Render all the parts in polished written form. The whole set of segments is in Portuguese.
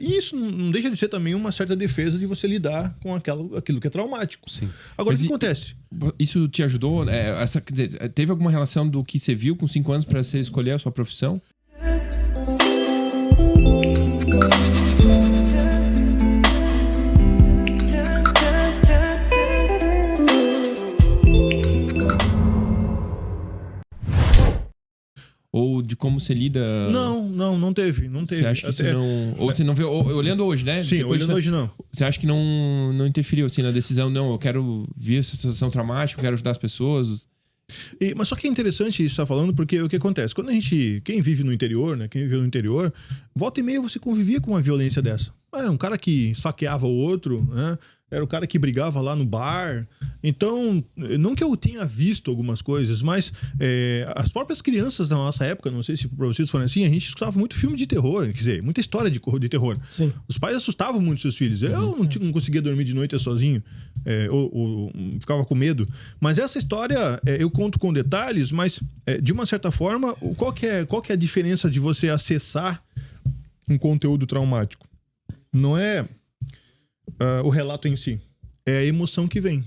E isso não deixa de ser também uma certa defesa de você lidar com aquilo que é traumático. Sim. Agora, o que acontece? Isso te ajudou? Quer dizer, teve alguma relação do que você viu com 5 anos para você escolher a sua profissão? Ou de como você lida... Não teve. Você acha que isso não... Ou você não vê... Olhando hoje, né? Sim, depois olhando hoje não. Você acha que não interferiu assim na decisão? Não, eu quero ver essa situação traumática, eu quero ajudar as pessoas... Mas só que é interessante isso que você tá falando, porque o que acontece? Quando quem vive no interior, né? Quem vive no interior, volta e meia você convivia com uma violência dessa. Um cara que esfaqueava o outro, né? Era o cara que brigava lá no bar. Então, não que eu tenha visto algumas coisas, mas as próprias crianças da nossa época, não sei se pra vocês foram assim, a gente escutava muito filme de terror, quer dizer, muita história de terror. Sim. Os pais assustavam muito seus filhos. Eu não conseguia dormir de noite sozinho, ou ficava com medo. Mas essa história eu conto com detalhes, mas de uma certa forma, qual que é a diferença de você acessar um conteúdo traumático? Não é o relato em si, é a emoção que vem,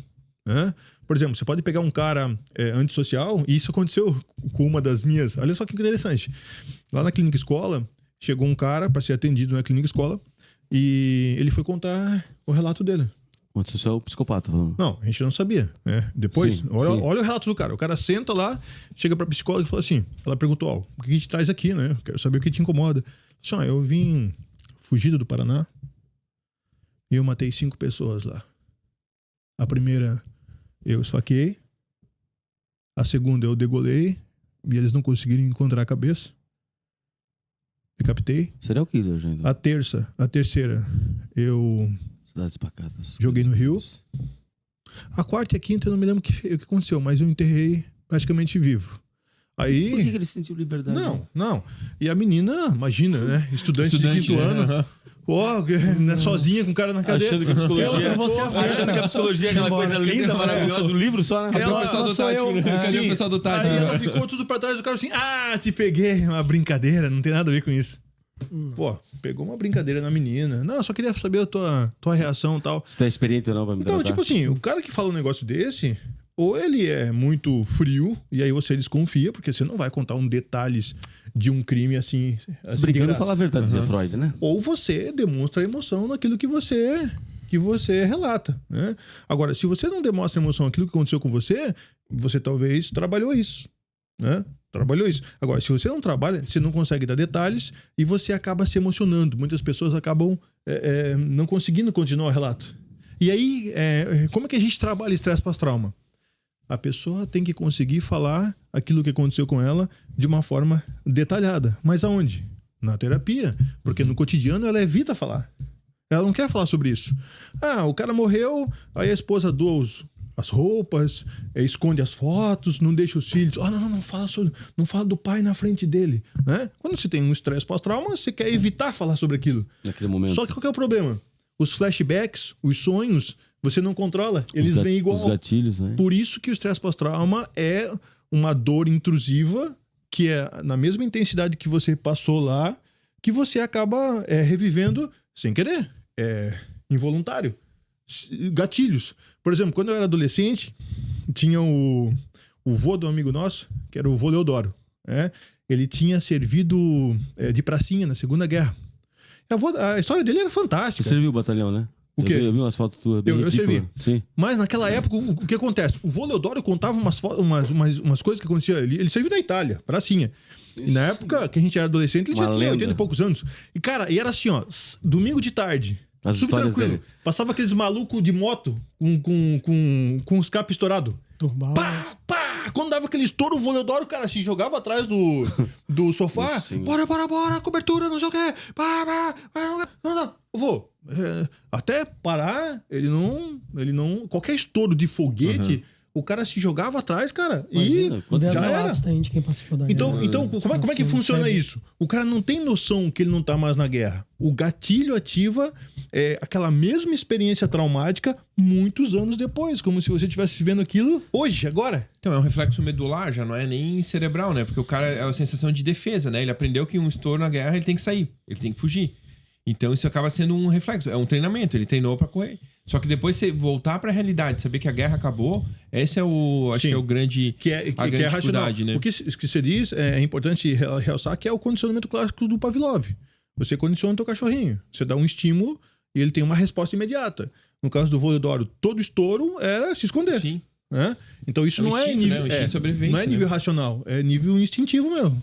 né? Por exemplo, você pode pegar um cara antissocial, e isso aconteceu com uma das minhas... Olha só que interessante. Lá na clínica escola, chegou um cara para ser atendido na clínica escola e ele foi contar o relato dele. O antissocial é o psicopata falando. Não, a gente não sabia, né? Depois, Sim. olha o relato do cara. O cara senta lá, chega pra psicóloga e fala assim, ela perguntou, o que te traz aqui, né? Quero saber o que te incomoda. Assim, eu vim fugido do Paraná, e eu matei 5 pessoas lá. A primeira eu esfaqueei. A segunda eu degolei. E eles não conseguiram encontrar a cabeça. Decapitei. Serial killer, gente. A terceira eu Cidades pacatas. joguei no rio. A quarta e a quinta eu não me lembro o que aconteceu, mas eu enterrei praticamente vivo. Aí... Por que ele sentiu liberdade? Não. E a menina, imagina, né? Estudante de 5º ano. Sozinha com o cara na cadeira. Achando que a psicologia... Achando que a psicologia é aquela coisa linda, maravilhosa do livro só, né? Cadê o pessoal do Tático? Cadê o pessoal do Tático? Aí ela ficou tudo pra trás do cara assim, te peguei. Uma brincadeira, não tem nada a ver com isso. Pegou uma brincadeira na menina. Não, eu só queria saber a tua reação e tal. Você tá experiente ou não pra me Então, tratar? tipo assim, o cara que fala um negócio desse... Ou ele é muito frio, e aí você desconfia, porque você não vai contar detalhes de um crime assim. Brincando, falar a verdade, dizia Freud, né? Ou você demonstra emoção naquilo que você relata, né? Agora, se você não demonstra emoção naquilo que aconteceu com você, você talvez trabalhou isso, né? Agora, se você não trabalha, você não consegue dar detalhes e você acaba se emocionando. Muitas pessoas acabam não conseguindo continuar o relato. E aí, como é que a gente trabalha estresse pós-trauma? A pessoa tem que conseguir falar aquilo que aconteceu com ela de uma forma detalhada. Mas aonde? Na terapia. Porque no cotidiano ela evita falar. Ela não quer falar sobre isso. O cara morreu, aí a esposa doa as roupas, esconde as fotos, não deixa os filhos. Não fala do pai na frente dele, né? Quando você tem um estresse pós-trauma, você quer evitar falar sobre aquilo. Naquele momento. Só que qual que é o problema? Os flashbacks, os sonhos, você não controla. Eles vêm igual. Os gatilhos, né? Por isso que o estresse pós-trauma é uma dor intrusiva, que é na mesma intensidade que você passou lá, que você acaba revivendo sem querer. É involuntário. Gatilhos. Por exemplo, quando eu era adolescente, tinha o vô do amigo nosso, que era o vô Leodoro. Ele tinha servido de pracinha na Segunda Guerra. A história dele era fantástica. Você serviu o batalhão, né? O quê? Eu vi umas fotos tuas bem Eu servi. Sim. Mas naquela época, o que acontece? O vô Leodoro contava umas coisas que aconteciam. Ele serviu na Itália, pracinha. E na época que a gente era adolescente, ele já tinha 80 e poucos anos. E, cara, era assim, domingo de tarde. As super histórias tranquilo. dele. Passava aqueles malucos de moto com os capos estourados. Turbado. Pá! Quando dava aquele estouro, o vô Leodoro, cara, se jogava atrás do sofá. Sim. Bora, cobertura, não sei o quê. Não. Vô, até parar, ele não... Qualquer estouro de foguete, o cara se jogava atrás, cara. Imagina, E já era. Tem de quem participou da Então guerra. como é que funciona isso? O cara não tem noção que ele não tá mais na guerra. O gatilho ativa aquela mesma experiência traumática muitos anos depois, como se você estivesse vivendo aquilo hoje, agora. Então, é um reflexo medular, já não é nem cerebral, né? Porque o cara é a sensação de defesa, né? Ele aprendeu que um estouro na guerra, ele tem que sair, ele tem que fugir. Então isso acaba sendo um reflexo, é um treinamento, ele treinou pra correr. Só que depois você voltar pra realidade, saber que a guerra acabou, esse é o, acho que é o grande, a grande dificuldade, né? O que você diz é importante realçar que é o condicionamento clássico do Pavlov. Você condiciona o teu cachorrinho, você dá um estímulo e ele tem uma resposta imediata. No caso do voo do Doro, todo estouro era se esconder. Sim. Né? Então isso É um não é instinto, nível, né? Um instinto de sobrevivência, não é nível né? racional, é nível instintivo mesmo.